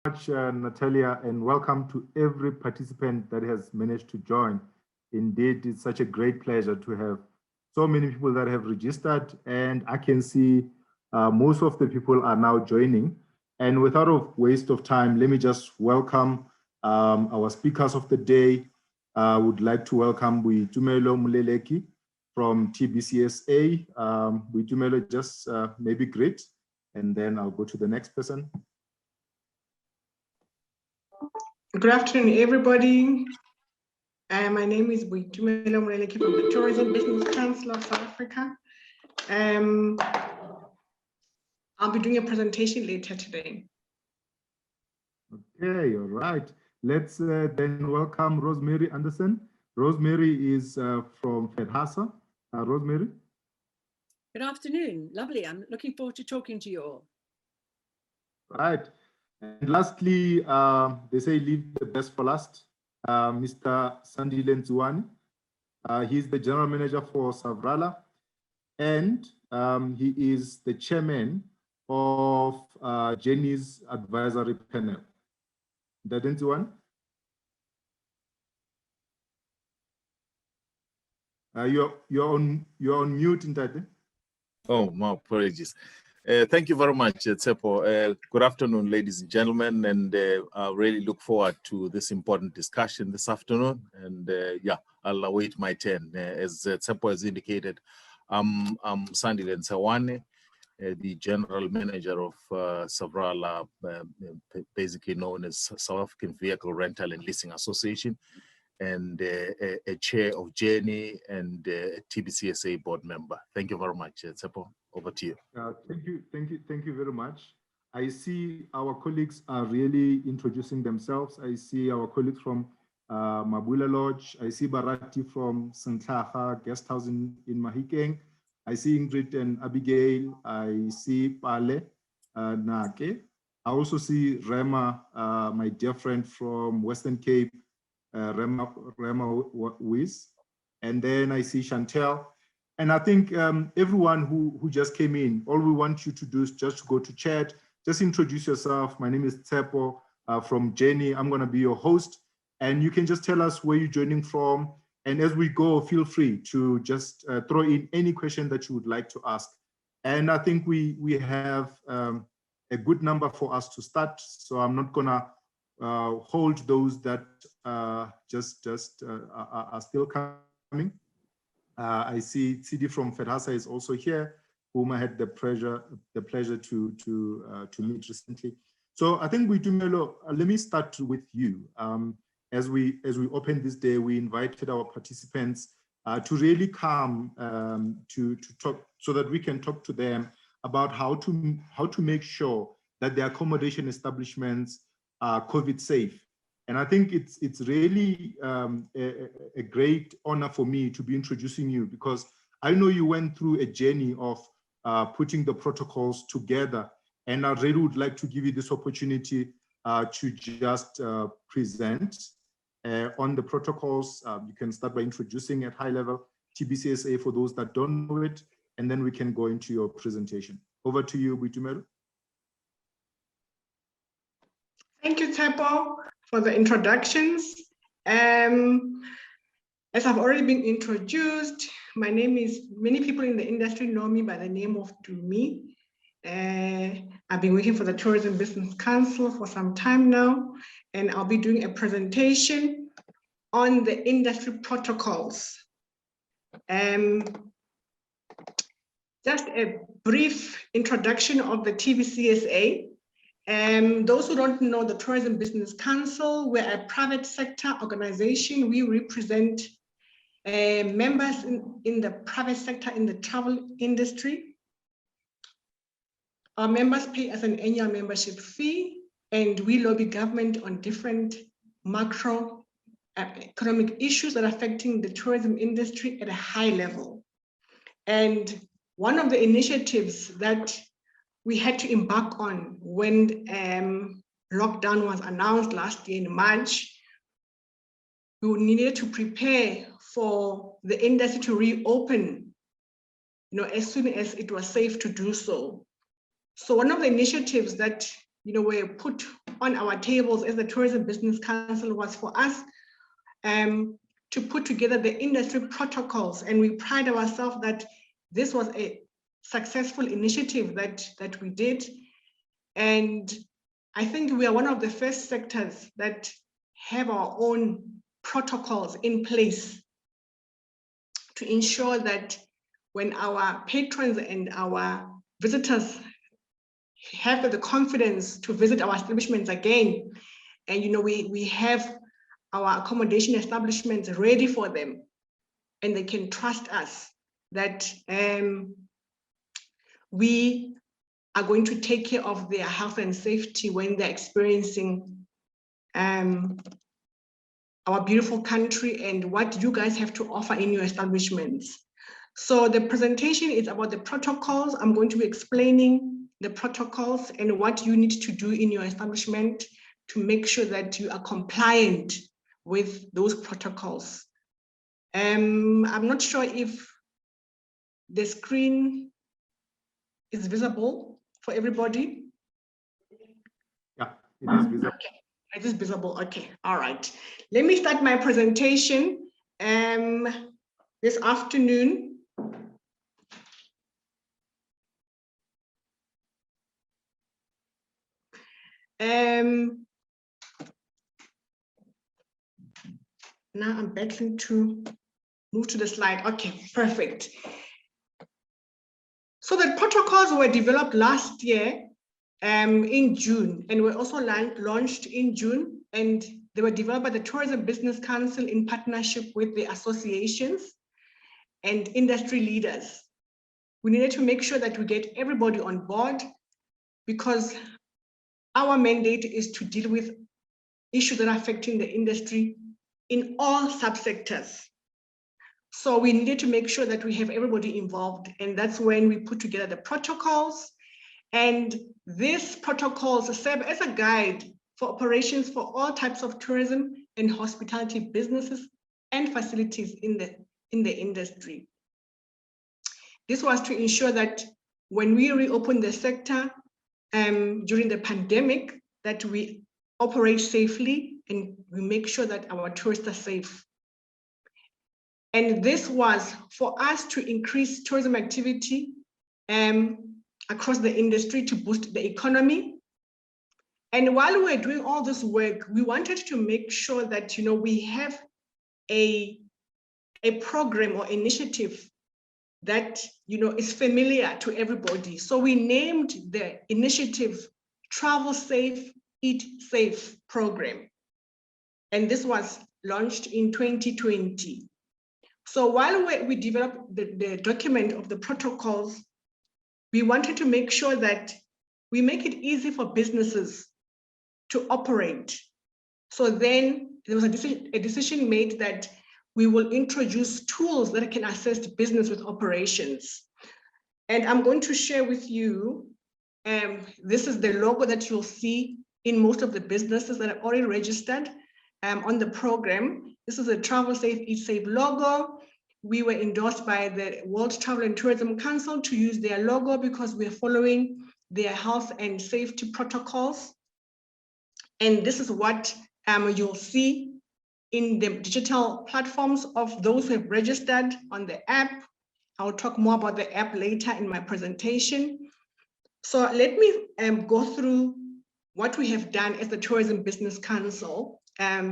much, Natalia, and welcome to every participant that has managed to join. Indeed, it's such a great pleasure to have so many people that have registered, and I can see most of the people are now joining. And without a waste of time, let me just welcome our speakers of the day. I would like to welcome Boitumelo Muleleki from TBCSA. Boitumelo, just maybe greet, and then I'll go to the next person. Good afternoon, everybody. My name is Boitumelo Muleleki from the Tourism Business Council of South Africa. I'll be doing a presentation later today. Okay, all right. Let's then welcome Rosemary Anderson. Rosemary is from FEDHASA. Rosemary. Good afternoon. Lovely. I'm looking forward to talking to you all. Right. And lastly, they say leave the best for last. Mr. Sandile Nzuwani. He's the general manager for Savrala, and he is the chairman of Jenny's advisory panel. Nzuwani? You're on mute, Ntate. Oh, my apologies. Thank you very much, Tsepo. Good afternoon, ladies and gentlemen, and I really look forward to this important discussion this afternoon. And yeah, I'll await my turn. As Tsepo has indicated, I'm Sandile Nzuwani, the general manager of Savrala, basically known as South African Vehicle Rental and Leasing Association, and a chair of Jurni and TBCSA board member. Thank you very much, Tsepo. Over to you. Thank you very much. I see our colleagues are really introducing themselves. I see our colleagues from Mabula Lodge. I see Barati from Santlaha Guesthouse in Mahikeng. I see Ingrid and Abigail. I see Pale Nake. I also see Rema, my dear friend from Western Cape, Rema Wiz. And then I see Chantel. And I think everyone who just came in, all we want you to do is just go to chat, just introduce yourself. My name is Tsepo from Jurni. I'm going to be your host. And you can just tell us where you're joining from. And as we go, feel free to just throw in any question that you would like to ask. And I think we have a good number for us to start. So I'm not going to hold those that are still coming. I see CD from FEDHASA is also here, whom I had the pleasure to meet recently. So I think Boitumelo, let me start with you. As we open this day, we invited our participants to really come to talk, so that we can talk to them about how to make sure that the accommodation establishments are COVID safe. And I think it's really a great honor for me to be introducing you, because I know you went through a journey of putting the protocols together. And I really would like to give you this opportunity to just present on the protocols. You can start by introducing at high level TBCSA for those that don't know it, and then we can go into your presentation. Over to you, Boitumelo. Thank you, Tsepo, for the introductions. As I've already been introduced, my name is, many people in the industry know me by the name of Dumi. I've been working for the Tourism Business Council for some time now, and I'll be doing a presentation on the industry protocols. Just a brief introduction of the TBCSA. Those who don't know the Tourism Business Council, we're a private sector organization. We represent members in the private sector in the travel industry. Our members pay us an annual membership fee, and we lobby government on different macro economic issues that are affecting the tourism industry at a high level. And one of the initiatives that we had to embark on when lockdown was announced last year in March, we needed to prepare for the industry to reopen, as soon as it was safe to do so. So one of the initiatives that were put on our tables as the Tourism Business Council was for us to put together the industry protocols. And we pride ourselves that this was a successful initiative that we did. And I think we are one of the first sectors that have our own protocols in place to ensure that when our patrons and our visitors have the confidence to visit our establishments again, and we have our accommodation establishments ready for them, and they can trust us that we are going to take care of their health and safety when they're experiencing our beautiful country and what you guys have to offer in your establishments. So the presentation is about the protocols. I'm going to be explaining the protocols and what you need to do in your establishment to make sure that you are compliant with those protocols. I'm not sure if the screen is visible for everybody. Yeah, it is visible. Okay, it is visible. Okay, all right. Let me start my presentation this afternoon. Now I'm battling to move to the slide. Okay, perfect. So the protocols were developed last year in June, and were also launched in June, and they were developed by the Tourism Business Council in partnership with the associations and industry leaders. We needed to make sure that we get everybody on board, because our mandate is to deal with issues that are affecting the industry in all subsectors. So we needed to make sure that we have everybody involved, and that's when we put together the protocols. And these protocols serve as a guide for operations for all types of tourism and hospitality businesses and facilities in the industry. This was to ensure that when we reopen the sector during the pandemic, that we operate safely and we make sure that our tourists are safe. And this was for us to increase tourism activity across the industry to boost the economy. And while we were doing all this work, we wanted to make sure that we have a program or initiative that is familiar to everybody. So we named the initiative Travel Safe, Eat Safe program. And this was launched in 2020. So while we developed the document of the protocols, we wanted to make sure that we make it easy for businesses to operate. So then there was a decision made that we will introduce tools that can assist business with operations. And I'm going to share with you, this is the logo that you'll see in most of the businesses that are already registered on the program. This is a Travel Safe, Eat Safe logo. We were endorsed by the World Travel and Tourism Council to use their logo because we are following their health and safety protocols. And this is what you'll see in the digital platforms of those who have registered on the app. I'll talk more about the app later in my presentation. So let me go through what we have done as the Tourism Business Council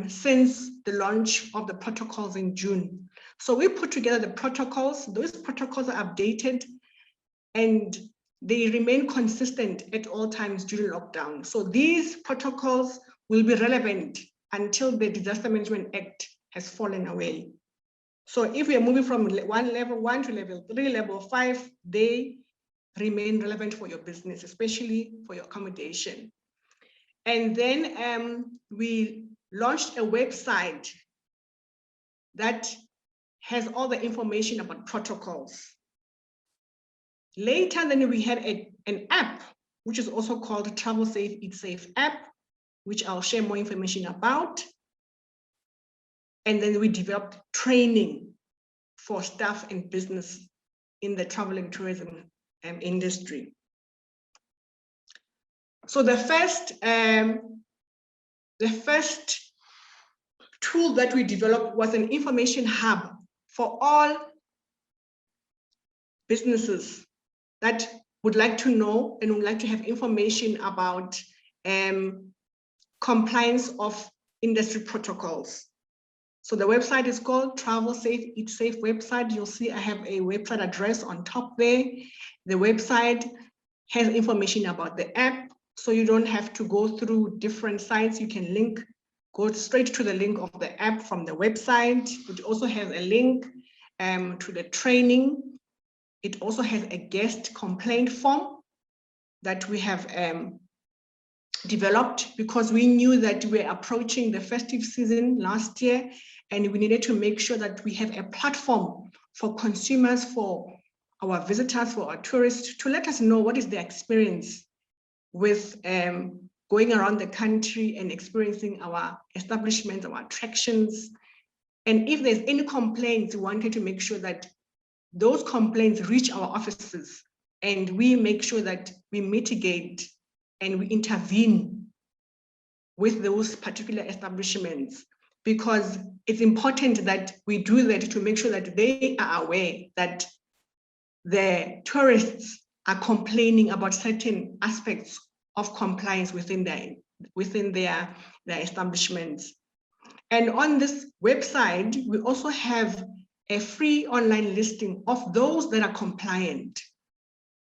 since the launch of the protocols in June. So we put together the protocols. Those protocols are updated and they remain consistent at all times during lockdown. So these protocols will be relevant until the Disaster Management Act has fallen away. So if we are moving from level 1 to level 3, level 5, they remain relevant for your business, especially for your accommodation. And then we launched a website that has all the information about protocols. Later, then we had an app, which is also called Travel Safe, Eat Safe app, which I'll share more information about. And then we developed training for staff and business in the travel and tourism industry. So the first tool that we developed was an information hub for all businesses that would like to know and would like to have information about compliance of industry protocols. So the website is called Travel Safe, Eat Safe website. You'll see I have a website address on top there. The website has information about the app, so you don't have to go through different sites. You can go straight to the link of the app from the website. It also has a link to the training. It also has a guest complaint form that we have developed because we knew that we're approaching the festive season last year, and we needed to make sure that we have a platform for consumers, for our visitors, for our tourists, to let us know what is their experience with going around the country and experiencing our establishments, our attractions. And if there's any complaints, we wanted to make sure that those complaints reach our offices and we make sure that we mitigate and we intervene with those particular establishments, because it's important that we do that to make sure that they are aware that the tourists are complaining about certain aspects of compliance within their establishments. And on this website, we also have a free online listing of those that are compliant.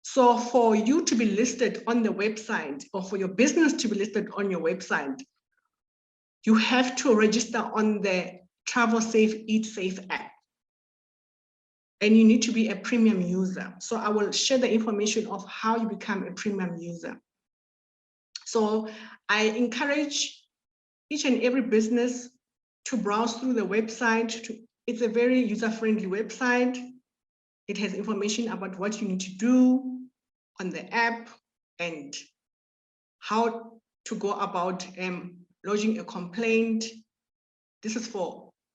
So for you to be listed on the website, or for your business to be listed on your website, you have to register on the Travel Safe, Eat Safe app. And you need to be a premium user. So I will share the information of how you become a premium user. So I encourage each and every business to browse through the website. It's a very user-friendly website. It has information about what you need to do on the app and how to go about lodging a complaint.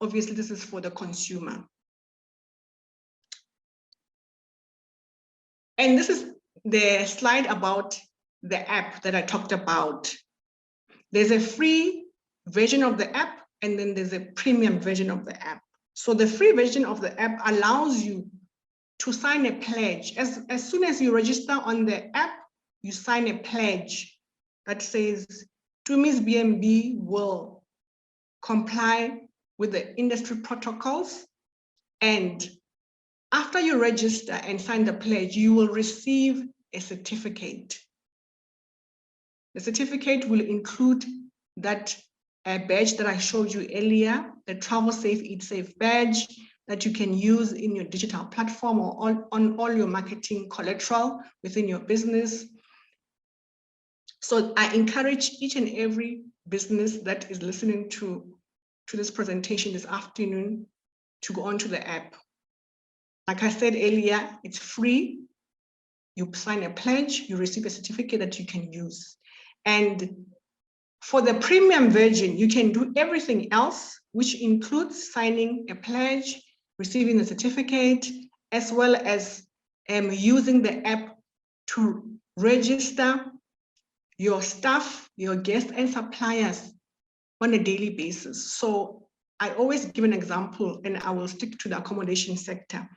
Obviously, this is for the consumer. And this is the slide about the app that I talked about. There's a free version of the app, and then there's a premium version of the app. So the free version of the app allows you to sign a pledge. As soon as you register on the app, you sign a pledge that says, Tumi's BNB will comply with the industry protocols. And after you register and sign the pledge, you will receive a certificate. The certificate will include that badge that I showed you earlier, the Travel Safe, Eat Safe badge that you can use in your digital platform or on all your marketing collateral within your business. So I encourage each and every business that is listening to this presentation this afternoon to go onto the app. Like I said earlier, it's free. You sign a pledge, you receive a certificate that you can use. And for the premium version, you can do everything else, which includes signing a pledge, receiving a certificate, as well as using the app to register your staff, your guests, and suppliers on a daily basis. So I always give an example, and I will stick to the accommodation sector.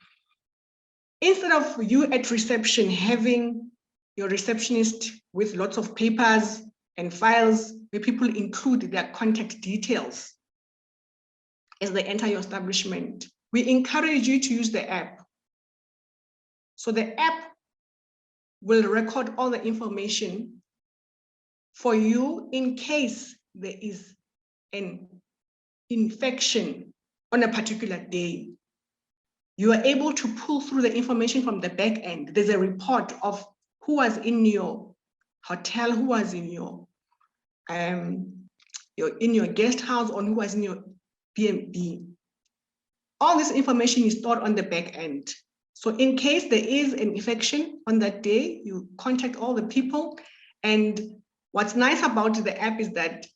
Instead of you at reception having your receptionist with lots of papers and files where people include their contact details as they enter your establishment, we encourage you to use the app. So the app will record all the information for you in case there is an infection on a particular day. You are able to pull through the information from the back end. There's a report of who was in your hotel, who was in your guest house, or who was in your B&B. All this information is stored on the back end. So in case there is an infection on that day, you contact all the people. And what's nice about the app is that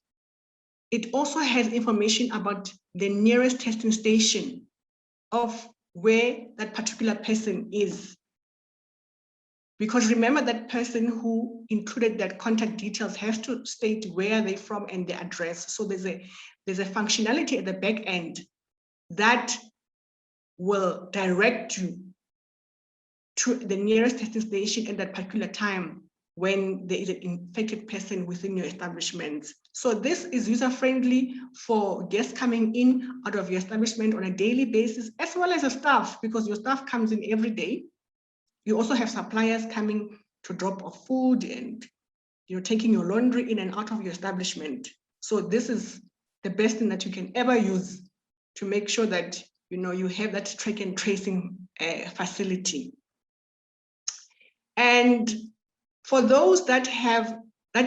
it also has information about the nearest testing station of where that particular person is. Because remember, that person who included that contact details has to state where they're from and the address. So there's a functionality at the back end that will direct you to the nearest testing station at that particular time when there is an infected person within your establishment. So this is user-friendly for guests coming in out of your establishment on a daily basis, as well as your staff, because your staff comes in every day. You also have suppliers coming to drop off food and taking your laundry in and out of your establishment. So this is the best thing that you can ever use to make sure that you have that track and tracing facility. And for those that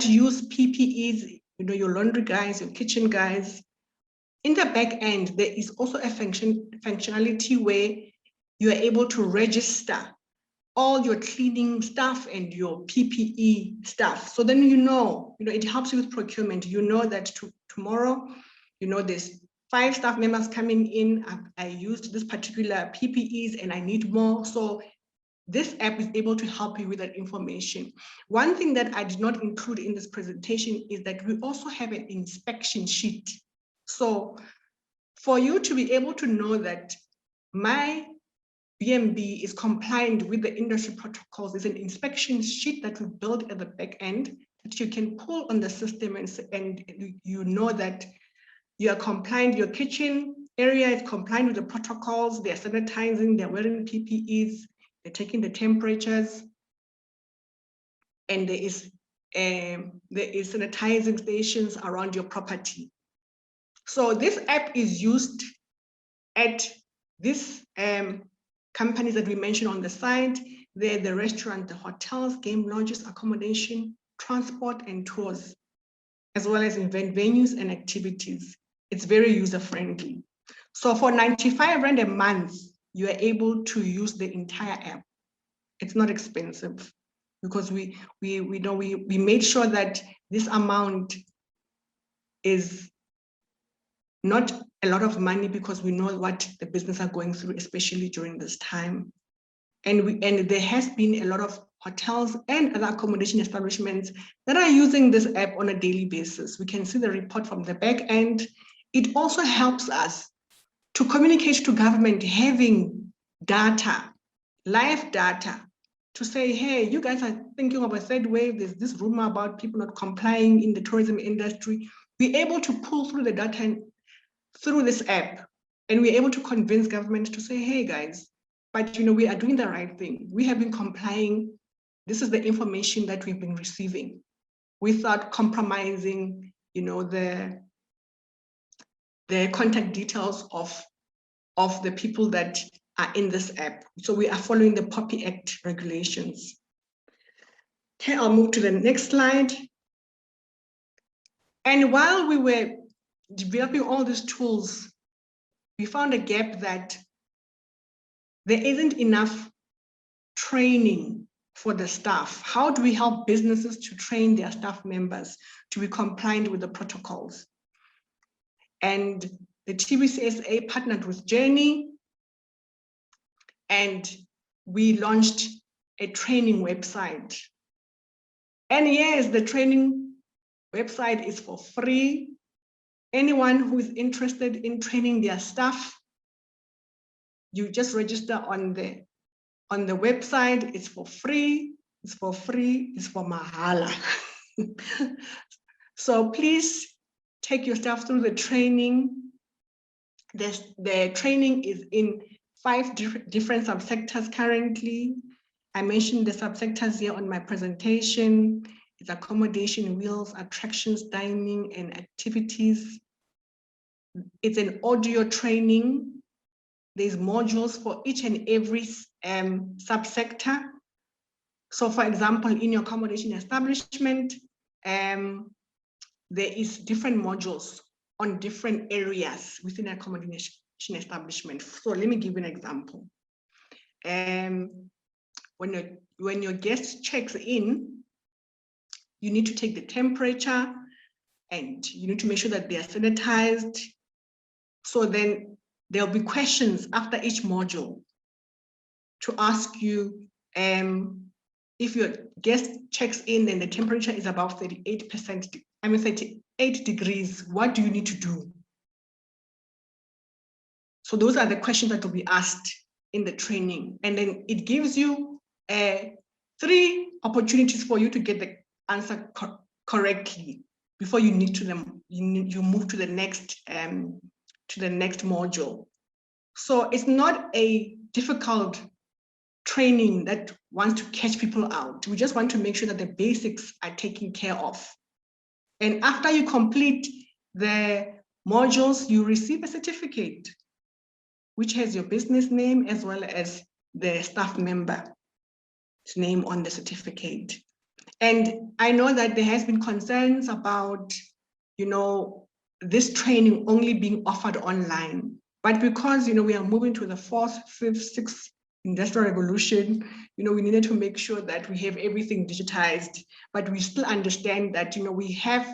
use PPEs, your laundry guys, your kitchen guys, in the back end, there is also a functionality where you are able to register all your cleaning stuff and your PPE stuff. So then it helps you with procurement. You know that tomorrow, there's 5 staff members coming in. I used this particular PPEs and I need more. So this app is able to help you with that information. One thing that I did not include in this presentation is that we also have an inspection sheet. So for you to be able to know that my BMB is compliant with the industry protocols, there's an inspection sheet that we built at the back end that you can pull on the system and you know that you are compliant, your kitchen area is compliant with the protocols, they're sanitizing, they're wearing PPEs, they're taking the temperatures, and there is sanitizing stations around your property. So this app is used at these companies that we mentioned on the side. They're the restaurant, the hotels, game lodges, accommodation, transport, and tours, as well as event venues and activities. It's very user-friendly. So for 95 Rand a month, you are able to use the entire app. It's not expensive because we made sure that this amount is not a lot of money because we know what the business are going through, especially during this time. And there has been a lot of hotels and other accommodation establishments that are using this app on a daily basis. We can see the report from the back end. It also helps us to communicate to government, having data, live data, to say, hey, you guys are thinking of a third wave. There's this rumor about people not complying in the tourism industry. We're able to pull through the data through this app, and we're able to convince government to say, hey guys, but we are doing the right thing. We have been complying. This is the information that we've been receiving without compromising, the contact details of the people that are in this app. So we are following the POPI Act regulations. Okay, I'll move to the next slide. And while we were developing all these tools, we found a gap that there isn't enough training for the staff. How do we help businesses to train their staff members to be compliant with the protocols? And the TBCSA partnered with Jurni, and we launched a training website. And yes, the training website is for free. Anyone who is interested in training their staff, you just register on the website. It's for free, it's for mahala. So please take your staff through the training. The training is in 5 different subsectors currently. I mentioned the subsectors here on my presentation. It's accommodation, wheels, attractions, dining, and activities. It's an audio training. There's modules for each and every subsector. So for example, in your accommodation establishment, there is different modules on different areas within an accommodation establishment. So let me give you an example. When your guest checks in, you need to take the temperature and you need to make sure that they are sanitized. So then there'll be questions after each module to ask you, if your guest checks in and the temperature is above 38 degrees, what do you need to do? So those are the questions that will be asked in the training. And then it gives you 3 opportunities for you to get the answer correctly before you need to you move to the next module. So it's not a difficult training that wants to catch people out. We just want to make sure that the basics are taken care of. And after you complete the modules, you receive a certificate, which has your business name as well as the staff member's name on the certificate. And I know that there has been concerns about, this training only being offered online. But because, we are moving to the 4th, 5th, 6th industrial revolution, we needed to make sure that we have everything digitized, but we still understand that, we have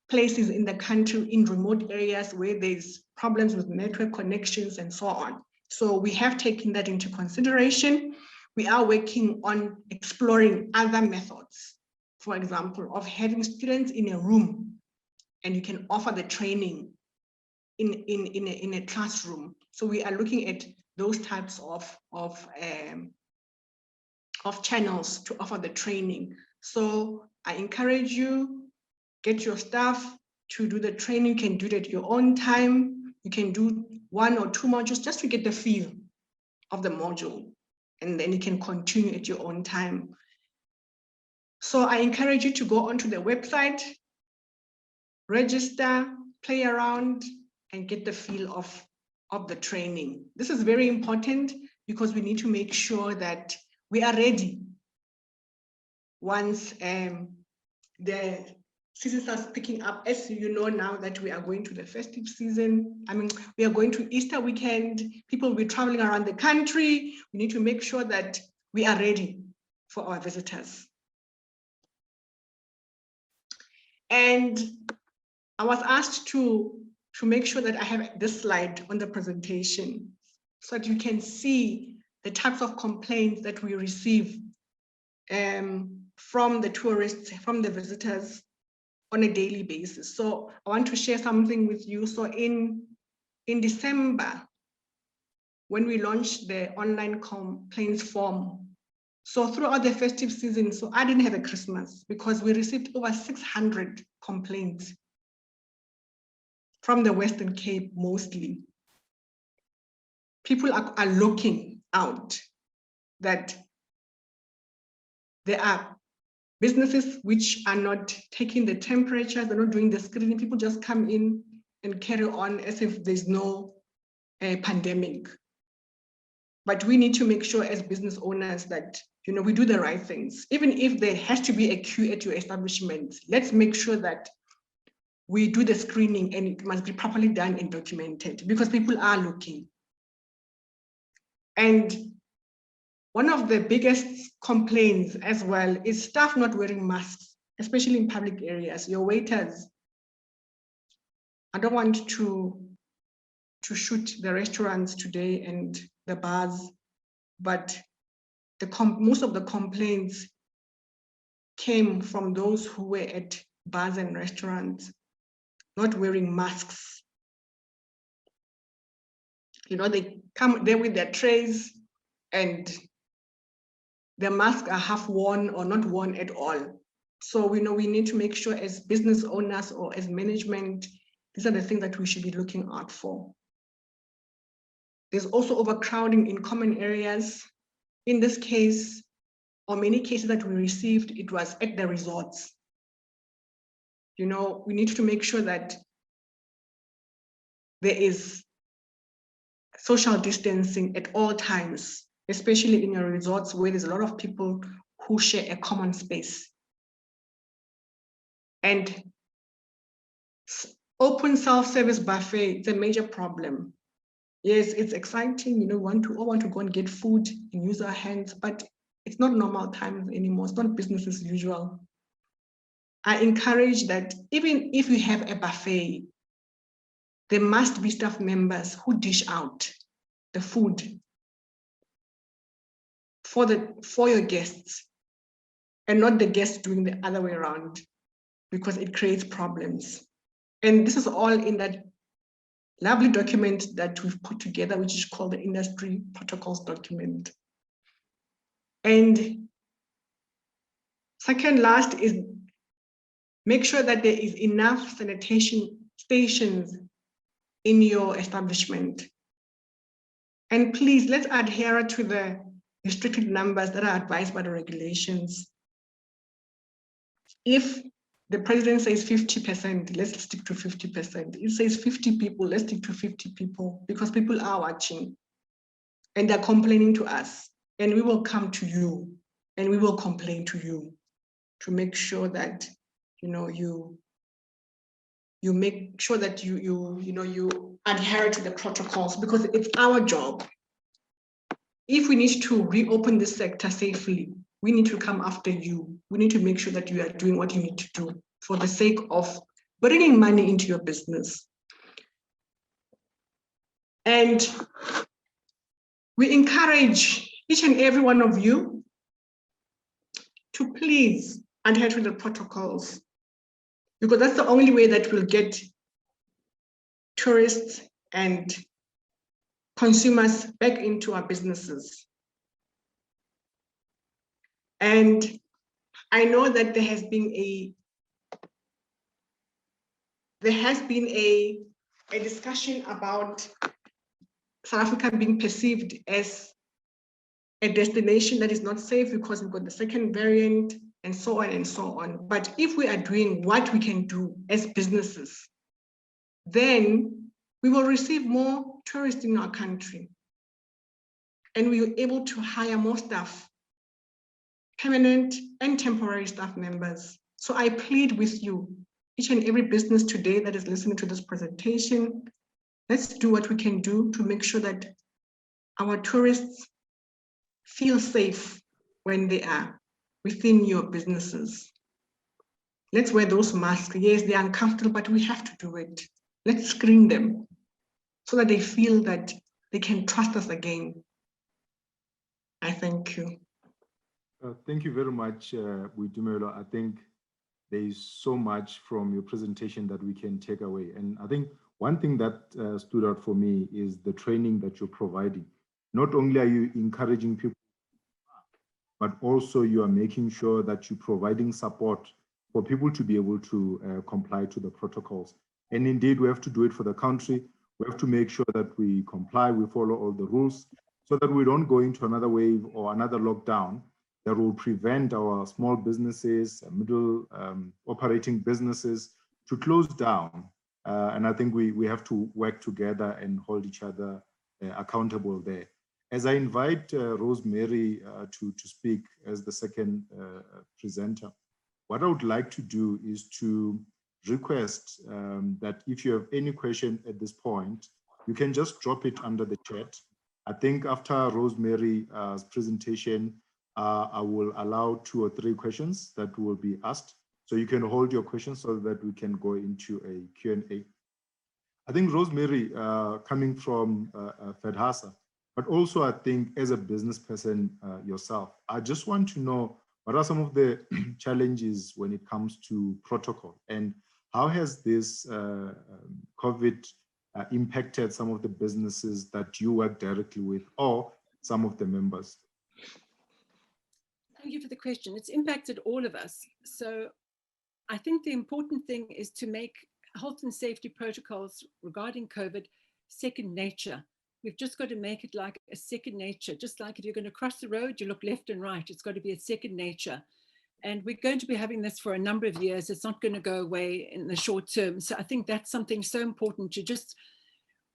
places in the country in remote areas where there's problems with network connections and so on. So we have taken that into consideration. We are working on exploring other methods, for example, of having students in a room and you can offer the training in a classroom. So we are looking at those types of channels to offer the training. So I encourage you, get your staff to do the training. You can do it at your own time. You can do 1 or 2 modules just to get the feel of the module. And then you can continue at your own time. So I encourage you to go onto the website, register, play around, and get the feel of the training. This is very important because we need to make sure that we are ready once the season starts picking up. As you know now that we are going to the festive season, we are going to Easter weekend, people will be traveling around the country. We need to make sure that we are ready for our visitors. And I was asked to make sure that I have this slide on the presentation so that you can see the types of complaints that we receive from the tourists, from the visitors on a daily basis. So I want to share something with you. So in December, when we launched the online complaints form, so throughout the festive season, so I didn't have a Christmas because we received over 600 complaints from the Western Cape mostly. People are looking out that there are businesses which are not taking the temperatures, they're not doing the screening. People just come in and carry on as if there's no pandemic. But we need to make sure as business owners that we do the right things. Even if there has to be a queue at your establishment, let's make sure that we do the screening and it must be properly done and documented because people are looking. And one of the biggest complaints as well is staff not wearing masks, especially in public areas. Your waiters, I don't want to shoot the restaurants today and the bars, but most of the complaints came from those who were at bars and restaurants not wearing masks. They come there with their trays and the masks are half worn or not worn at all. So we need to make sure as business owners or as management, these are the things that we should be looking out for. There's also overcrowding in common areas. In this case, or many cases that we received, it was at the resorts. We need to make sure that there is social distancing at all times, especially in your resorts where there's a lot of people who share a common space. And open self-service buffet is a major problem. Yes, it's exciting, we all want to go and get food and use our hands, but it's not normal times anymore. It's not business as usual. I encourage that even if you have a buffet, there must be staff members who dish out the food for your guests. and not the guest doing the other way around, because it creates problems. And this is all in that lovely document that we've put together, which is called the Industry Protocols document. And second last is make sure that there is enough sanitation stations in your establishment. And please, let's adhere to the restricted numbers that are advised by the regulations. If the president says 50%, let's stick to 50%. It says 50 people, let's stick to 50 people, because people are watching and they're complaining to us. And we will come to you and we will complain to you to make sure that you make sure that you adhere to the protocols, because it's our job. If we need to reopen this sector safely, we need to come after you. We need to make sure that you are doing what you need to do for the sake of bringing money into your business. And we encourage each and every one of you to please adhere to the protocols, because that's the only way that we'll get tourists and consumers back into our businesses. And I know that there has been a discussion about South Africa being perceived as a destination that is not safe because we've got the second variant and so on and so on. But if we are doing what we can do as businesses, then we will receive more tourists in our country. And we are able to hire more staff, permanent and temporary staff members. So I plead with you, each and every business today that is listening to this presentation, let's do what we can do to make sure that our tourists feel safe when they are within your businesses. Let's wear those masks. Yes, they're uncomfortable, but we have to do it. Let's screen them so that they feel that they can trust us again. I thank you. Thank you very much, Boitumelo. I think there is so much from your presentation that we can take away. And I think one thing that stood out for me is the training that you're providing. Not only are you encouraging people, but also you are making sure that you're providing support for people to be able to comply to the protocols. And indeed, we have to do it for the country. We have to make sure that we comply, we follow all the rules, so that we don't go into another wave or another lockdown that will prevent our small businesses, middle operating businesses to close down. And I think we have to work together and hold each other accountable there. As I invite Rosemary to speak as the second presenter, what I would like to do is to request that if you have any question at this point, you can just drop it under the chat. I think after Rosemary's presentation, I will allow 2 or 3 questions that will be asked. So you can hold your questions so that we can go into a Q&A. I think Rosemary, coming from FEDHASA, but also I think as a business person yourself, I just want to know what are some of the challenges when it comes to protocol, and how has this COVID impacted some of the businesses that you work directly with or some of the members? Thank you for the question. It's impacted all of us. So I think the important thing is to make health and safety protocols regarding COVID second nature. We've just got to make it like a second nature. Just like if you're going to cross the road, you look left and right. It's got to be a second nature. And we're going to be having this for a number of years. It's not going to go away in the short term. So I think that's something so important to just,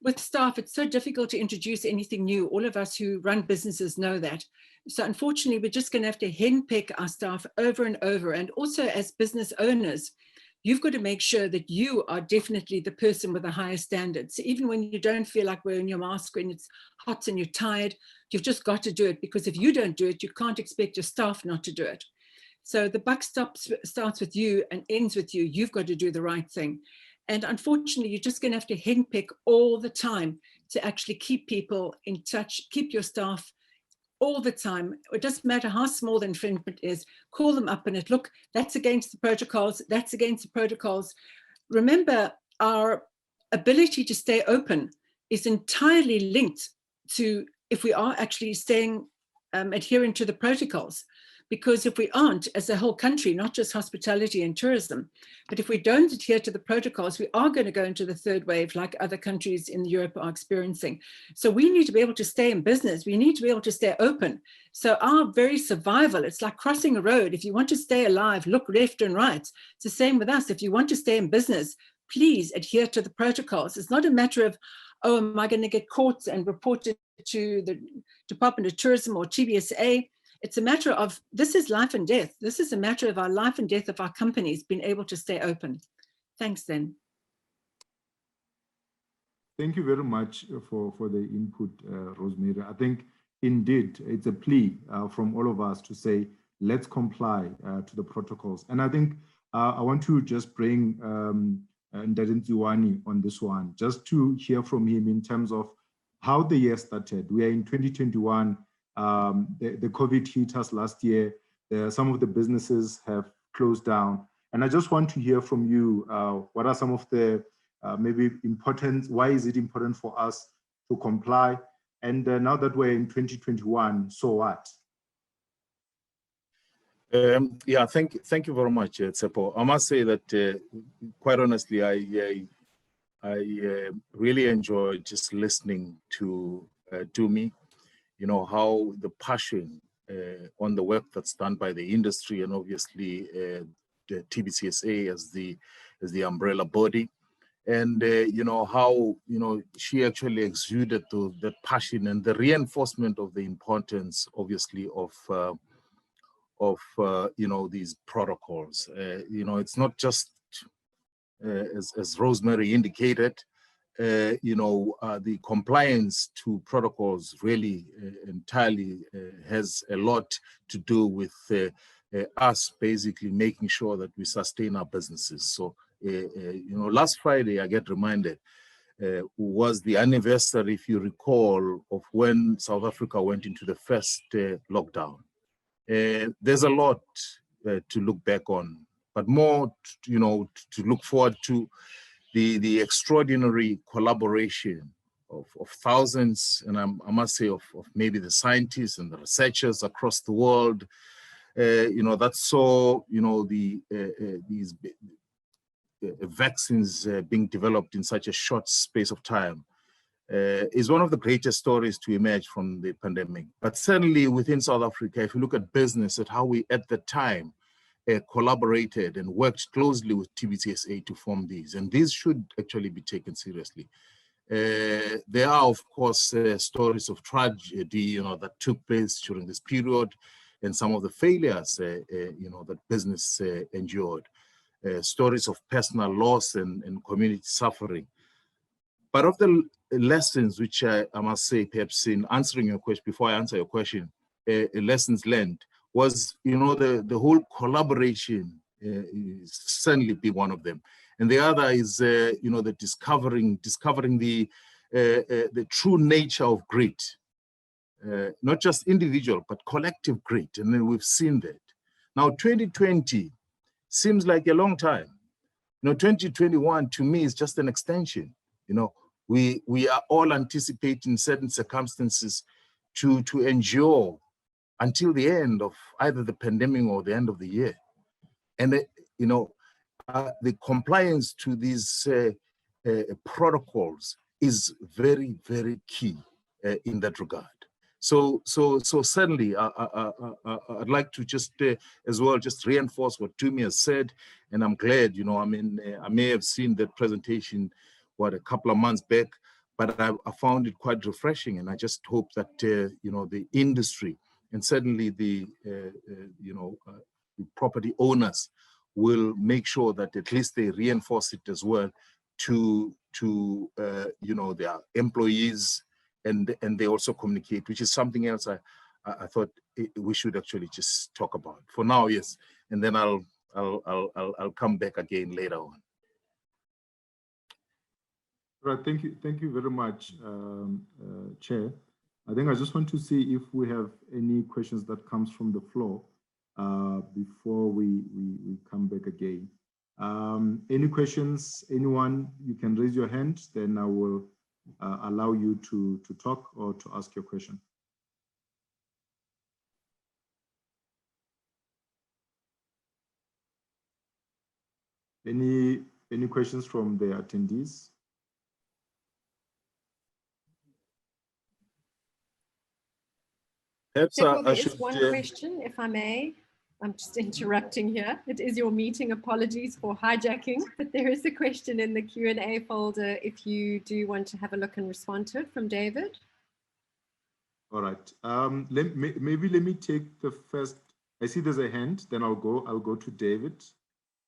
with staff, it's so difficult to introduce anything new. All of us who run businesses know that. So unfortunately, we're just going to have to henpick our staff over and over. And also as business owners, you've got to make sure that you are definitely the person with the highest standards. So even when you don't feel like wearing your mask, when it's hot and you're tired, you've just got to do it, because if you don't do it, you can't expect your staff not to do it. So the buck starts with you and ends with you. You've got to do the right thing. And unfortunately, you're just going to have to henpick all the time to actually keep people in touch, keep your staff all the time. It doesn't matter how small the infringement is, call them up and look, that's against the protocols, that's against the protocols. Remember, our ability to stay open is entirely linked to if we are actually staying adhering to the protocols. Because if we aren't, as a whole country, not just hospitality and tourism, but if we don't adhere to the protocols, we are going to go into the third wave like other countries in Europe are experiencing. So we need to be able to stay in business. We need to be able to stay open. So our very survival, it's like crossing a road. If you want to stay alive, look left and right. It's the same with us. If you want to stay in business, please adhere to the protocols. It's not a matter of, oh, am I going to get caught and reported to the Department of Tourism or TBCSA? It's a matter of, this is life and death. This is a matter of our life and death of our companies being able to stay open. Thanks, then. Thank you very much for the input, Rosemary. I think indeed it's a plea from all of us to say, let's comply to the protocols. And I think I want to just bring Ndadin Ziwani on this one, just to hear from him in terms of how the year started. We are in 2021. The COVID hit us last year. Some of the businesses have closed down. And I just want to hear from you, what are some of the maybe important, why is it important for us to comply? And now that we're in 2021, so what? Yeah, thank you very much, Tsepo. I must say that, quite honestly, I really enjoy just listening to me. You know, how the passion on the work that's done by the industry, and obviously the TBCSA as the umbrella body, and you know how she actually exuded that passion and the reinforcement of the importance, obviously, of these protocols. It's not just as Rosemary indicated. The compliance to protocols really entirely has a lot to do with us basically making sure that we sustain our businesses. So, last Friday, I get reminded, was the anniversary, if you recall, of when South Africa went into the first lockdown. There's a lot to look back on, but more, to look forward to the extraordinary collaboration of thousands, and I must say of maybe the scientists and the researchers across the world, that saw, these vaccines being developed in such a short space of time, is one of the greatest stories to emerge from the pandemic. But certainly within South Africa, if you look at business, at how we at the time collaborated and worked closely with TBCSA to form these, and these should actually be taken seriously. There are, of course, stories of tragedy, that took place during this period, and some of the failures, that business endured. Stories of personal loss and community suffering. But of the lessons, which I must say, perhaps in answering your question, before I answer your question, lessons learned, was, the whole collaboration certainly be one of them. And the other is, the discovering the true nature of grit, not just individual, but collective grit. And then we've seen that. Now, 2020 seems like a long time. 2021 to me is just an extension. We are all anticipating certain circumstances to endure until the end of either the pandemic or the end of the year. And, the compliance to these protocols is very, very key in that regard. So certainly, I'd like to just as well just reinforce what Tumi has said, and I'm glad, I may have seen that presentation, a couple of months back, but I found it quite refreshing, and I just hope that the industry and certainly the property owners will make sure that at least they reinforce it as well to their employees, and they also communicate, which is something else I thought we should actually just talk about for now. Yes, and then I'll come back again later on. Right, thank you very much, Chair. I think I just want to see if we have any questions that comes from the floor before we come back again. Any questions, anyone, you can raise your hand, then I will allow you to talk or to ask your question. Any questions from the attendees? There is one question, if I may. I'm just interrupting here. It is your meeting. Apologies for hijacking, but there is a question in the Q&A folder if you do want to have a look and respond to it, from David. All right. Maybe let me take the first. I see there's a hand. Then I'll go to David.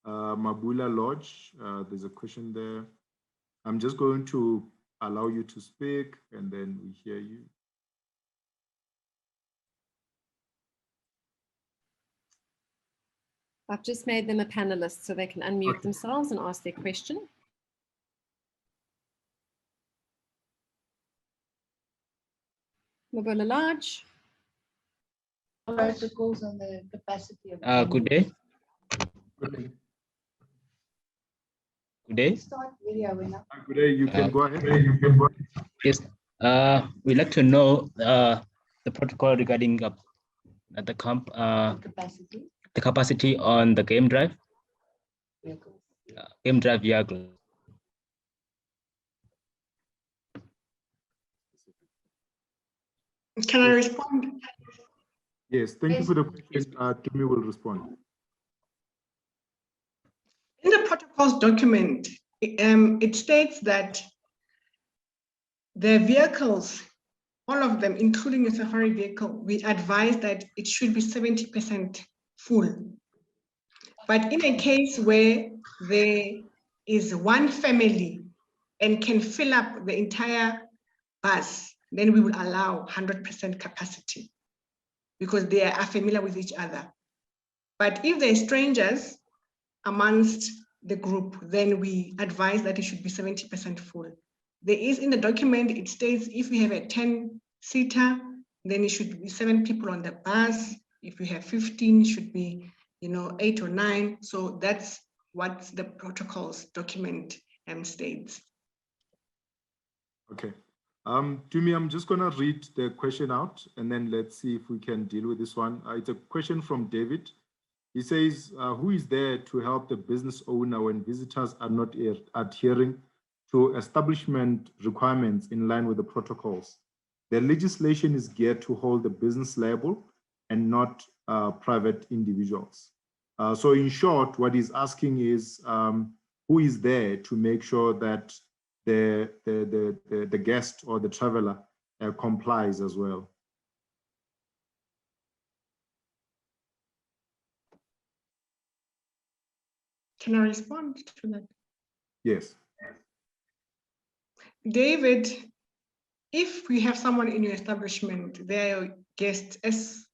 Mabula Lodge. There's a question there. I'm just going to allow you to speak, and then we hear you. I've just made them a panelist so they can unmute themselves and ask their question. Mabula Lodge. Articles on the capacity of good day. Good day. Start video. Good day. You can go ahead. Yes. We'd like to know the protocol regarding the capacity on the game drive. Game drive vehicle. Can I respond? Yes, thank you for the question. Jurni will respond. In the protocols document, it states that the vehicles, all of them, including a safari vehicle, we advise that it should be 70% full. But in a case where there is one family and can fill up the entire bus, then we will allow 100% capacity because they are familiar with each other. But if they're strangers amongst the group, then we advise that it should be 70% full. There is in the document, it states if we have a 10-seater, then it should be 7 people on the bus. If we have 15, it should be 8 or 9. So that's what the protocols document states. Okay. Jurni, I'm just gonna read the question out and then let's see if we can deal with this one. It's a question from David. He says, who is there to help the business owner when visitors are not adhering to establishment requirements in line with the protocols? The legislation is geared to hold the business liable and not private individuals. So in short, what he's asking is, who is there to make sure that the guest or the traveler complies as well? Can I respond to that? Yes. David, if we have someone in your establishment, they're guests, as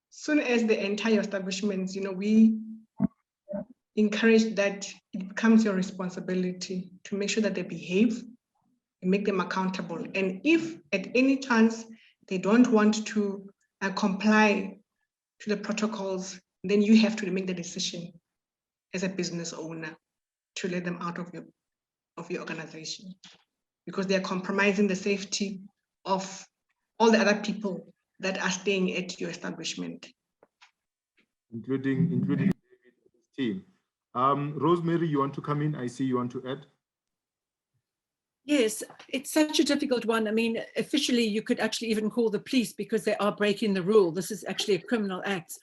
soon as they enter your establishments, we encourage that it becomes your responsibility to make sure that they behave and make them accountable. And if at any chance they don't want to comply to the protocols, then you have to make the decision as a business owner to let them out of your organization, because they are compromising the safety of all the other people that are staying at your establishment. Including David's team. Rosemary, you want to come in? I see you want to add. Yes, it's such a difficult one. I mean, officially, you could actually even call the police because they are breaking the rule. This is actually a criminal act.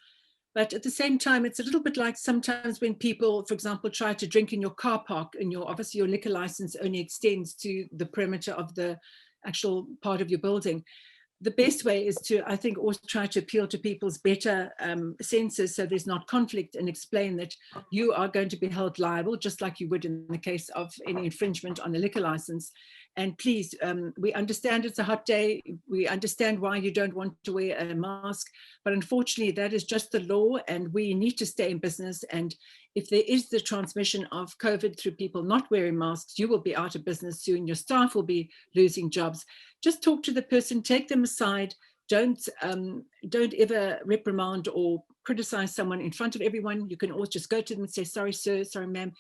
But at the same time, it's a little bit like sometimes when people, for example, try to drink in your car park and obviously your liquor license only extends to the perimeter of the actual part of your building. The best way is to, I think, also try to appeal to people's better senses so there's not conflict, and explain that you are going to be held liable, just like you would in the case of any infringement on the liquor license. And please, we understand it's a hot day. We understand why you don't want to wear a mask, but unfortunately that is just the law and we need to stay in business. And if there is the transmission of COVID through people not wearing masks, you will be out of business soon. Your staff will be losing jobs. Just talk to the person, take them aside. Don't ever reprimand or criticize someone in front of everyone. You can always just go to them and say, sorry, sir, sorry, ma'am.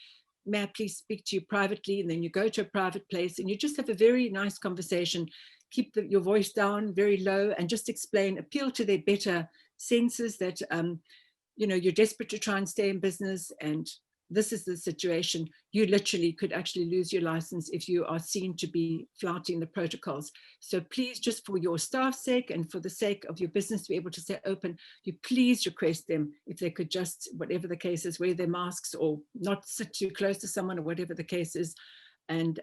May I please speak to you privately? And then you go to a private place and you just have a very nice conversation. Keep your voice down very low and just explain, appeal to their better senses that, you know, you're desperate to try and stay in business and this is the situation. You literally could actually lose your license if you are seen to be flouting the protocols. So please, just for your staff's sake and for the sake of your business to be able to stay open, you please request them if they could just, whatever the case is, wear their masks or not sit too close to someone or whatever the case is. And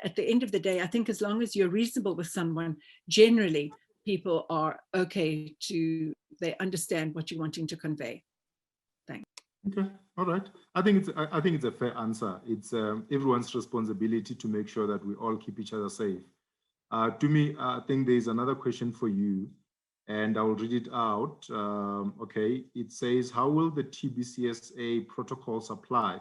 at the end of the day, I think as long as you're reasonable with someone, generally people are okay they understand what you're wanting to convey. Thanks. Okay, all right. I think it's a fair answer. It's everyone's responsibility to make sure that we all keep each other safe. To me, I think there's another question for you, and I will read it out. Okay, it says, how will the TBCSA protocols apply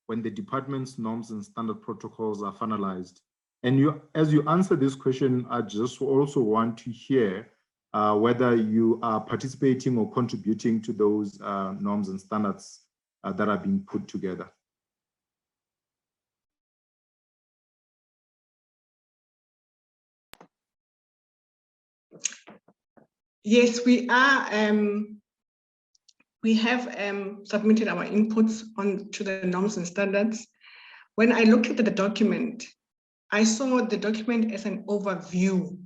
when the department's norms and standard protocols are finalized? And as you answer this question, I just also want to hear whether you are participating or contributing to those norms and standards that are being put together. Yes, we are. We have submitted our inputs to the norms and standards. When I looked at the document, I saw the document as an overview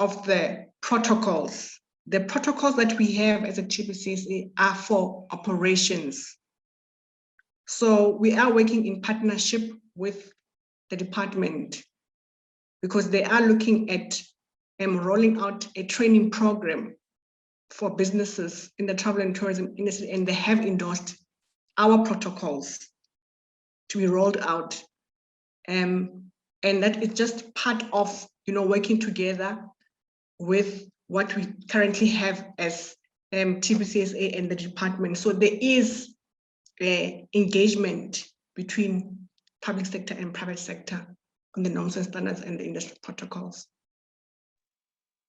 of the protocols. The protocols that we have as a TBCSA are for operations. So we are working in partnership with the department because they are looking at rolling out a training program for businesses in the travel and tourism industry, and they have endorsed our protocols to be rolled out. And that is just part of, you know, working together with what we currently have as TBCSA and the department. So there is engagement between public sector and private sector on the norms and standards and the industry protocols.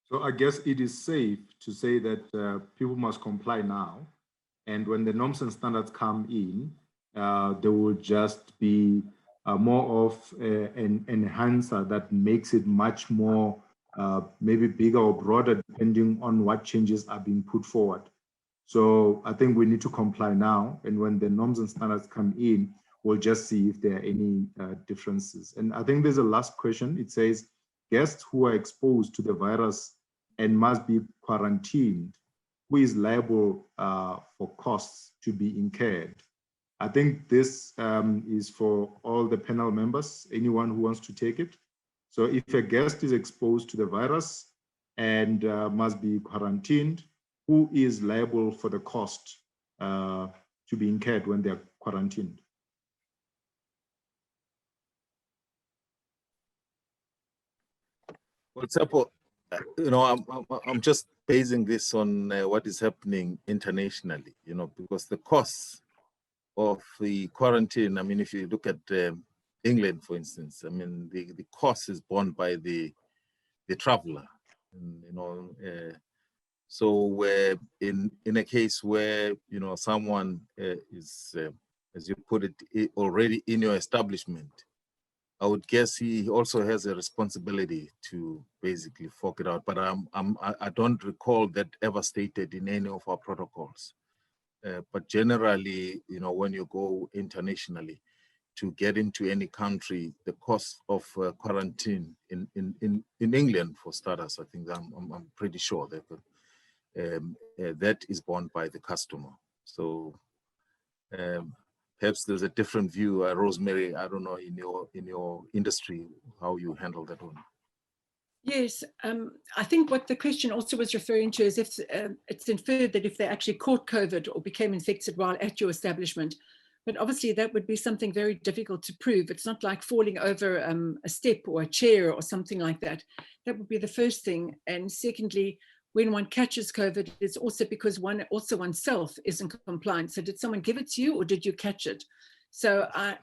So I guess it is safe to say that people must comply now. And when the norms and standards come in, there will just be more of an enhancer that makes it much more maybe bigger or broader depending on what changes are being put forward. So I think we need to comply now. And when the norms and standards come in, we'll just see if there are any differences. And I think there's a last question. It says, guests who are exposed to the virus and must be quarantined, who is liable for costs to be incurred? I think this is for all the panel members, anyone who wants to take it. So if a guest is exposed to the virus and must be quarantined, who is liable for the cost to be incurred when they're quarantined? Well, Tsepo, you know, I'm just basing this on what is happening internationally, you know, because the costs of the quarantine, I mean, if you look at England, for instance, I mean, the cost is borne by the traveler, and, you know, so in a case where, you know, someone is, as you put it, already in your establishment, I would guess he also has a responsibility to basically fork it out. But I don't recall that ever stated in any of our protocols. But generally, you know, when you go internationally to get into any country, the cost of quarantine in England, for starters, I think I'm pretty sure that that is borne by the customer. So perhaps there's a different view, Rosemary. I don't know in your industry how you handle that one. Yes, I think what the question also was referring to is if it's inferred that if they actually caught COVID or became infected while at your establishment, But obviously that would be something very difficult to prove. It's not like falling over a step or a chair or something like that. That would be the first thing. And secondly, when one catches COVID, it's also because oneself isn't compliant. So did someone give it to you or did you catch it? So I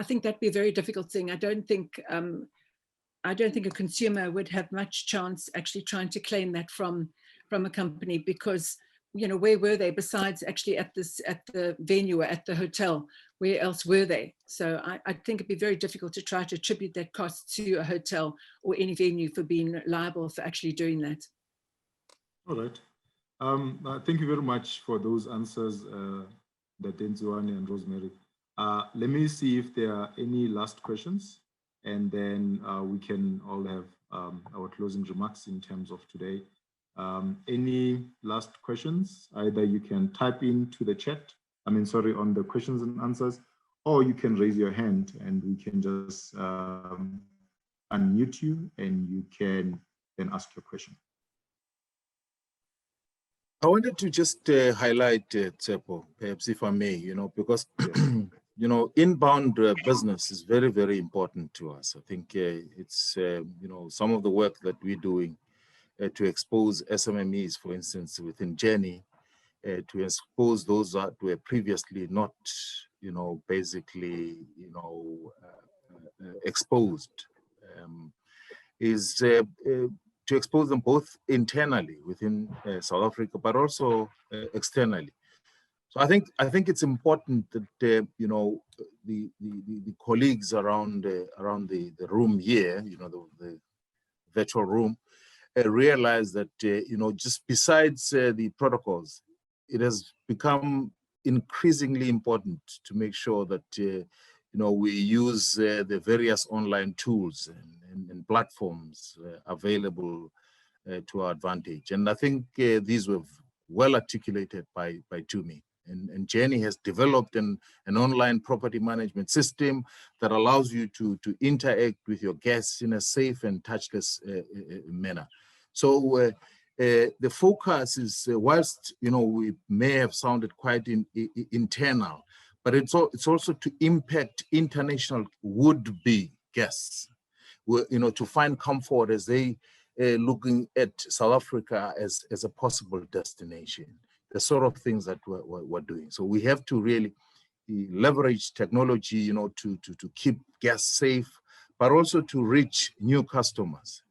think that'd be a very difficult thing. I don't think a consumer would have much chance actually trying to claim that from a company, because where were they besides actually at the venue or at the hotel? Where else were they? So I think it'd be very difficult to try to attribute that cost to a hotel or any venue for being liable for actually doing that. All right. Thank you very much for those answers, Datenziwane and Rosemary. Let me see if there are any last questions, and then we can all have our closing remarks in terms of today. Any last questions? Either you can type into the chat, on the questions and answers, or you can raise your hand and we can just unmute you and you can then ask your question. I wanted to just highlight, Tsepo, perhaps if I may, because, inbound business is very, very important to us. I think it's, some of the work that we're doing to expose SMMEs, for instance, within Jurni, to expose those that were previously not, exposed, is to expose them both internally within South Africa, but also externally. So I think it's important that the colleagues around the room here, the virtual room, realize that just besides the protocols, it has become increasingly important to make sure that we use the various online tools and platforms available to our advantage. And I think these were well articulated by Tumi. And Jurni has developed an online property management system that allows you to interact with your guests in a safe and touchless manner. So the focus is, whilst we may have sounded quite internal, but it's also to impact international would-be guests, to find comfort as they looking at South Africa as a possible destination. The sort of things that we're doing. So we have to really leverage technology, to keep guests safe, but also to reach new customers.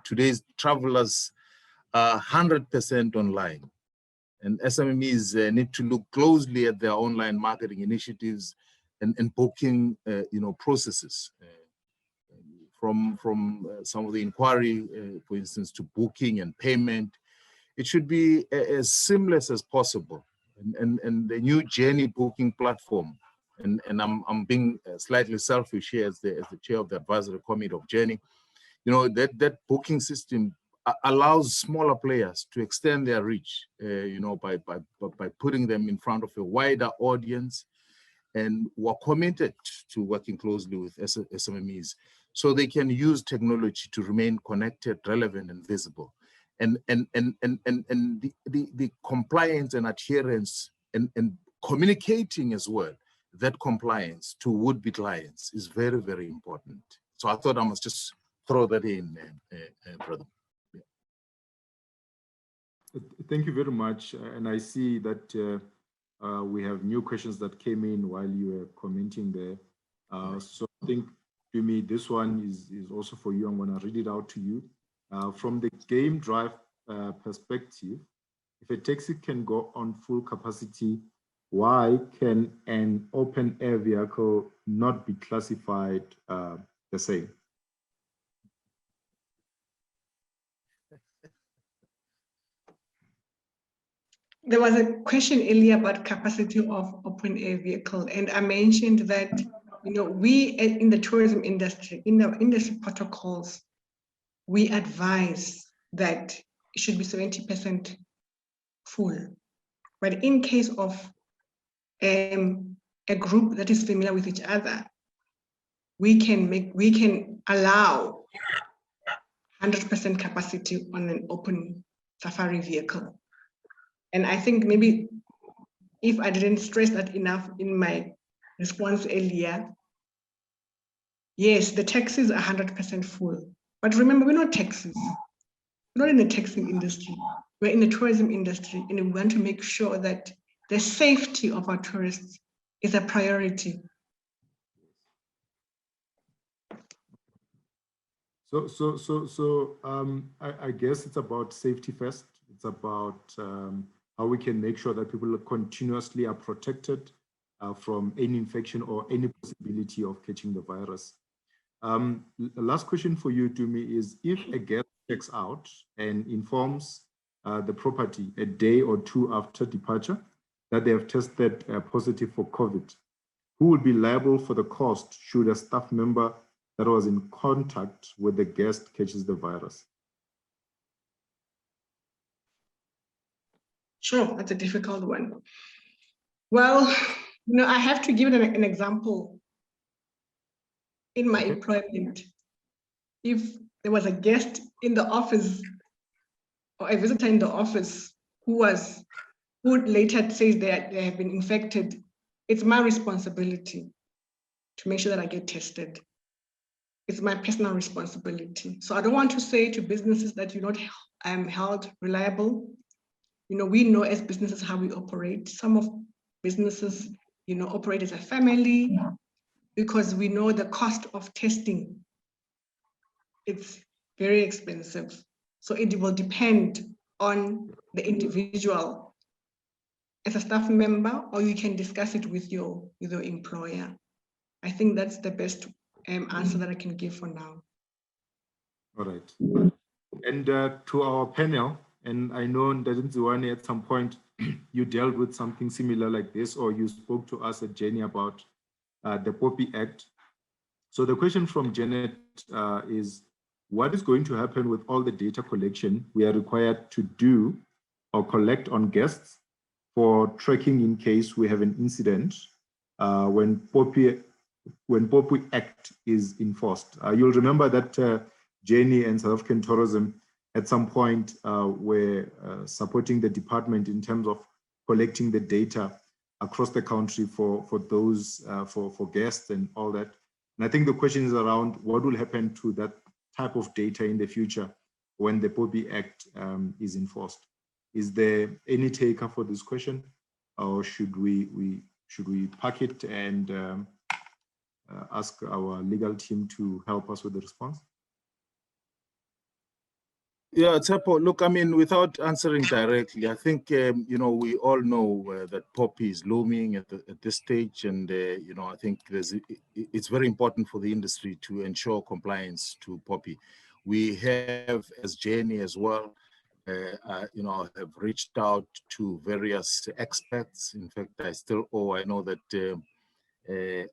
Today's travelers are 100% online, and SMMEs need to look closely at their online marketing initiatives and booking, processes. From some of the inquiry, for instance, to booking and payment, it should be as seamless as possible. And the new Jurni booking platform, and I'm being slightly selfish here as the chair of the advisory committee of Jurni, that booking system allows smaller players to extend their reach, by putting them in front of a wider audience. And we're committed to working closely with SMMEs so they can use technology to remain connected, relevant, and visible. And the compliance and adherence and communicating as well, that compliance to would-be clients is very, very important. So I thought I must just throw that in, brother. Yeah. Thank you very much. And I see that we have new questions that came in while you were commenting there. So I think, to me, this one is also for you. I'm going to read it out to you. From the game drive perspective, if a taxi can go on full capacity, why can an open air vehicle not be classified the same? There was a question earlier about capacity of open air vehicle, and I mentioned that we in the tourism industry, in the industry protocols, we advise that it should be 70% full. But in case of a group that is familiar with each other, we can allow 100% capacity on an open safari vehicle. And I think maybe if I didn't stress that enough in my response earlier. Yes, the taxis are 100% full. But remember, we're not taxis. We're not in the taxing industry. We're in the tourism industry, and we want to make sure that the safety of our tourists is a priority. I guess it's about safety first. It's about how we can make sure that people continuously are protected from any infection or any possibility of catching the virus. The last question for you, Dumi, is if a guest checks out and informs the property a day or two after departure that they have tested positive for COVID, who will be liable for the cost should a staff member that was in contact with the guest catches the virus? Sure, that's a difficult one. Well, I have to give an example. In my employment, if there was a guest in the office or a visitor in the office who later says they have been infected, it's my responsibility to make sure that I get tested. It's my personal responsibility. So I don't want to say to businesses that you're not held reliable. We know as businesses how we operate. Some of businesses, operate as a family because we know the cost of testing. It's very expensive. So it will depend on the individual as a staff member, or you can discuss it with your employer. I think that's the best answer that I can give for now. All right. And to our panel, and I know Ndadinziwane at some point you dealt with something similar like this, or you spoke to us at Jenny about the POPI Act. So the question from Janet is, what is going to happen with all the data collection we are required to do or collect on guests for tracking in case we have an incident when POPI Act is enforced? You'll remember that Jenny and South African Tourism at some point were supporting the department in terms of collecting the data across the country for those for guests and all that. And I think the question is around what will happen to that type of data in the future when the POPI Act is enforced. Is there any taker for this question, or should we pack it and ask our legal team to help us with the response? Yeah, Tsepo, look, I mean, without answering directly, I think, we all know that POPI is looming at this stage. And, I think it's very important for the industry to ensure compliance to POPI. We have, as Jenny as well, have reached out to various experts. In fact, I know that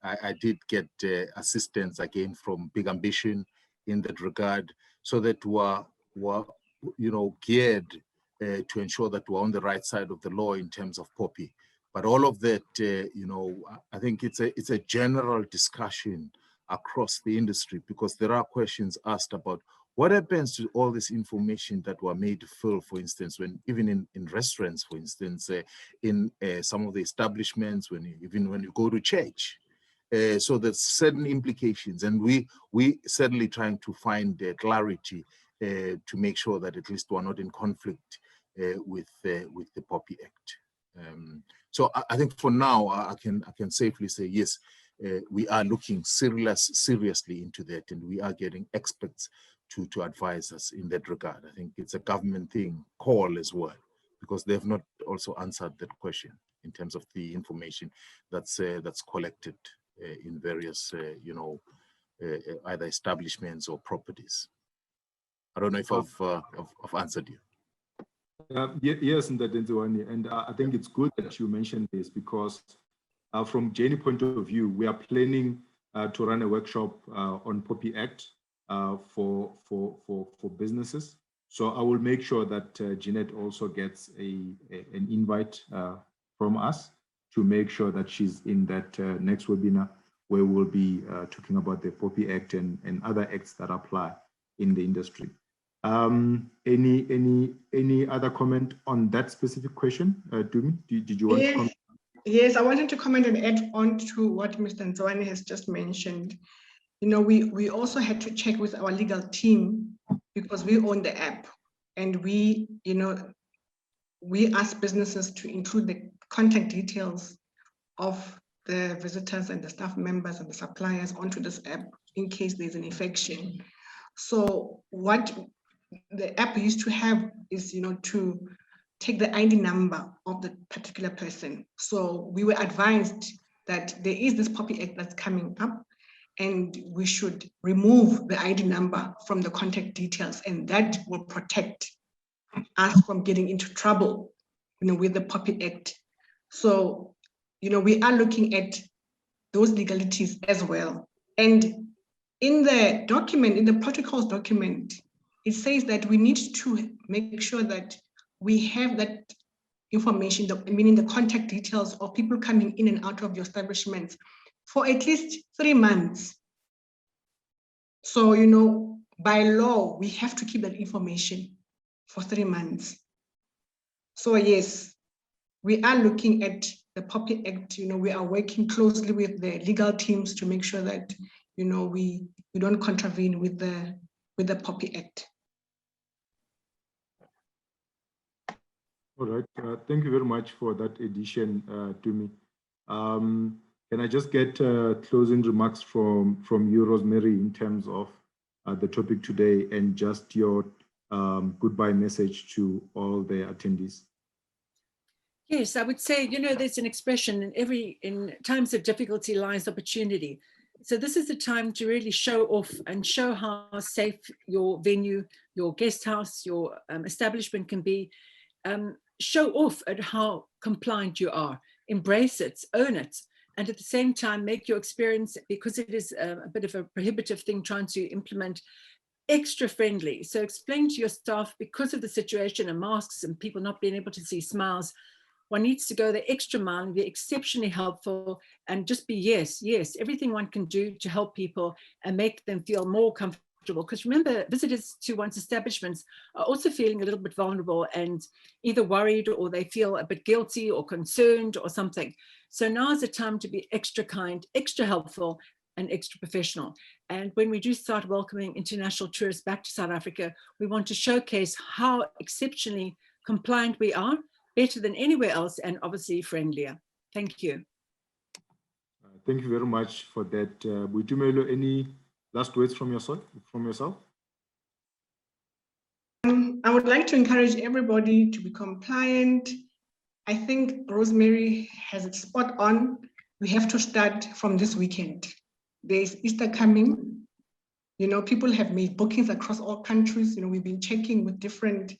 I did get assistance again from Big Ambition in that regard, so that were geared to ensure that we're on the right side of the law in terms of POPI. But all of that, I think it's a general discussion across the industry, because there are questions asked about what happens to all this information that were made full, for instance, when even in restaurants, for instance, in some of the establishments, even when you go to church. So there's certain implications, and we certainly trying to find clarity to make sure that at least we're not in conflict with the POPI Act. So I think for now, I can safely say, yes, we are looking seriously into that, and we are getting experts to advise us in that regard. I think it's a government call as well, because they have not also answered that question in terms of the information that's collected in various, either establishments or properties. I don't know if I've answered you. Yes, Ndadinziwane, and I think it's good that you mentioned this, because from Jenny's point of view, we are planning to run a workshop on POPI Act for businesses. So I will make sure that Jeanette also gets an invite from us to make sure that she's in that next webinar, where we'll be talking about the POPI Act and other acts that apply in the industry. Any other comment on that specific question, Dumi? Did you want to comment? Yes, I wanted to comment and add on to what Mr. Nzwani has just mentioned. You know, we also had to check with our legal team because we own the app, and we, you know, we ask businesses to include the contact details of the visitors and the staff members and the suppliers onto this app in case there's an infection. So what the app used to have is, you know, to take the ID number of the particular person. So we were advised that there is this POPI Act that's coming up, and we should remove the ID number from the contact details, and that will protect us from getting into trouble, you know, with the POPI Act. So, you know, we are looking at those legalities as well. And in the document, in the protocols document, it says that we need to make sure that we have that information, meaning the contact details of people coming in and out of your establishments for at least 3 months. So, you know, by law, we have to keep that information for 3 months. So yes, we are looking at the POPI Act. You know, we are working closely with the legal teams to make sure that, you know, we don't contravene with the POPI Act. All right, thank you very much for that addition, Tumi. Can I just get closing remarks from you, Rosemary, in terms of the topic today and just your goodbye message to all the attendees? Yes, I would say, you know, there's an expression in times of difficulty lies opportunity. So this is the time to really show off and show how safe your venue, your guest house, your establishment can be. Show off at how compliant you are, embrace it, own it, and at the same time make your experience, because it is a bit of a prohibitive thing trying to implement, extra friendly. So explain to your staff, because of the situation and masks and people not being able to see smiles, one needs to go the extra mile and be exceptionally helpful and just be yes, everything one can do to help people and make them feel more comfortable. Because remember, visitors to one's establishments are also feeling a little bit vulnerable and either worried or they feel a bit guilty or concerned or something. So now is the time to be extra kind, extra helpful, and extra professional. And when we do start welcoming international tourists back to South Africa, we want to showcase how exceptionally compliant we are, better than anywhere else, and obviously friendlier. Thank you. Thank you very much for that. Buitumelo, any last words from yourself? I would like to encourage everybody to be compliant. I think Rosemary has it spot on. We have to start from this weekend. There's Easter coming. You know, people have made bookings across all countries. You know, we've been checking with different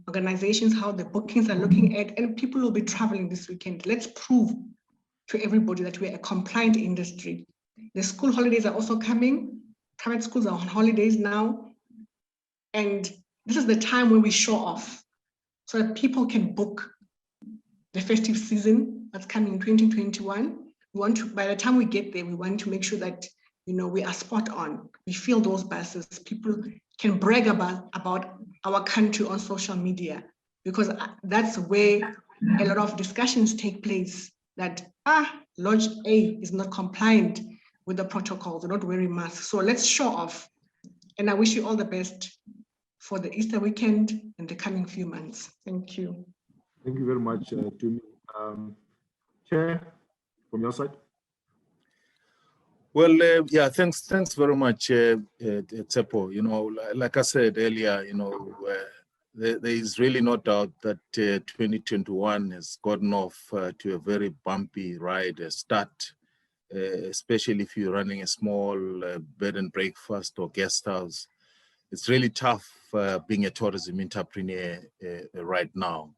organizations how the bookings are looking at, and people will be traveling this weekend. Let's prove to everybody that we're a compliant industry. The school holidays are also coming. Private schools are on holidays now. And this is the time when we show off so that people can book the festive season that's coming in 2021. We want to, by the time we get there, we want to make sure that, you know, we are spot on. We fill those buses. People can brag about our country on social media, because that's where a lot of discussions take place that, Lodge A is not compliant with the protocols, they're not wearing masks. So let's show off. And I wish you all the best for the Easter weekend and the coming few months. Thank you. Thank you very much, Tumi. Chair, from your side. Well, yeah, thanks very much, Tsepo. You know, like I said earlier, you know, there is really no doubt that 2021 has gotten off to a very bumpy ride start, especially if you're running a small bed and breakfast or guest house. It's really tough being a tourism entrepreneur right now.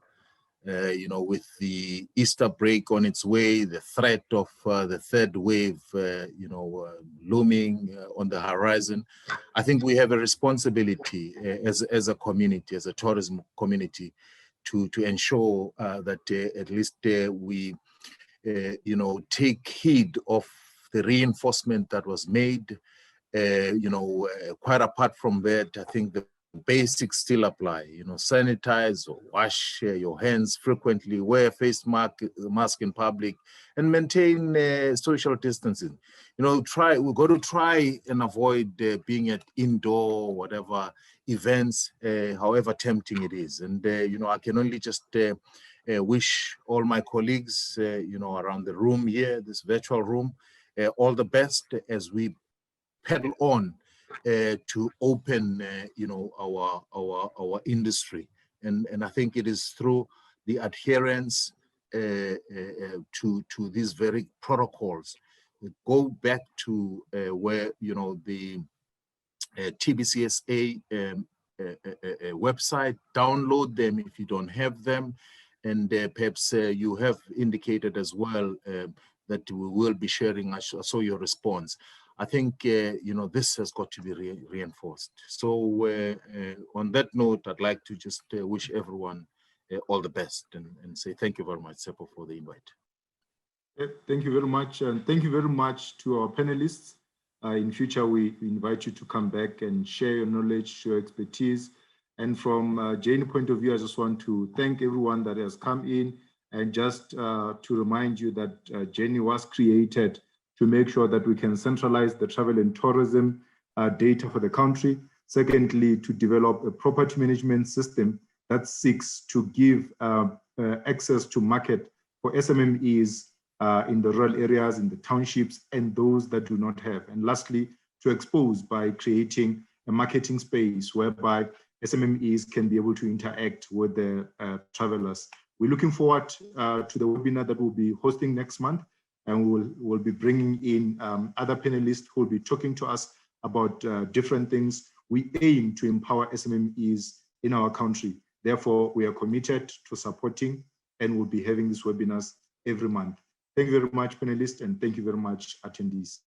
You know, with the Easter break on its way, the threat of the third wave, you know, looming on the horizon, I think we have a responsibility as a community, as a tourism community, to ensure that at least we, you know, take heed of the reinforcement that was made. You know, quite apart from that, I think the basics still apply. You know, sanitize or wash your hands frequently, wear face mask in public, and maintain social distancing. You know, we've got to try and avoid being at indoor whatever events, however tempting it is. And you know, I can only just wish all my colleagues, you know, around the room here, this virtual room, all the best as we pedal on to open, you know, our industry. And I think it is through the adherence to these very protocols. Go back to where, you know, the TBCSA website, download them if you don't have them. And perhaps you have indicated as well that we will be sharing. I saw your response. I think, you know, this has got to be reinforced. So on that note, I'd like to just wish everyone all the best and say thank you very much, Seppo, for the invite. Thank you very much. And thank you very much to our panelists. In future, we invite you to come back and share your knowledge, your expertise. And from a Jane point of view, I just want to thank everyone that has come in, and just to remind you that Jane was created to make sure that we can centralize the travel and tourism data for the country. Secondly, to develop a property management system that seeks to give access to market for SMMEs in the rural areas, in the townships, and those that do not have. And lastly, to expose by creating a marketing space whereby SMMEs can be able to interact with the travelers. We're looking forward to the webinar that we'll be hosting next month, and we'll be bringing in other panelists who will be talking to us about different things. We aim to empower SMMEs in our country. Therefore, we are committed to supporting, and we'll be having these webinars every month. Thank you very much, panelists, and thank you very much, attendees.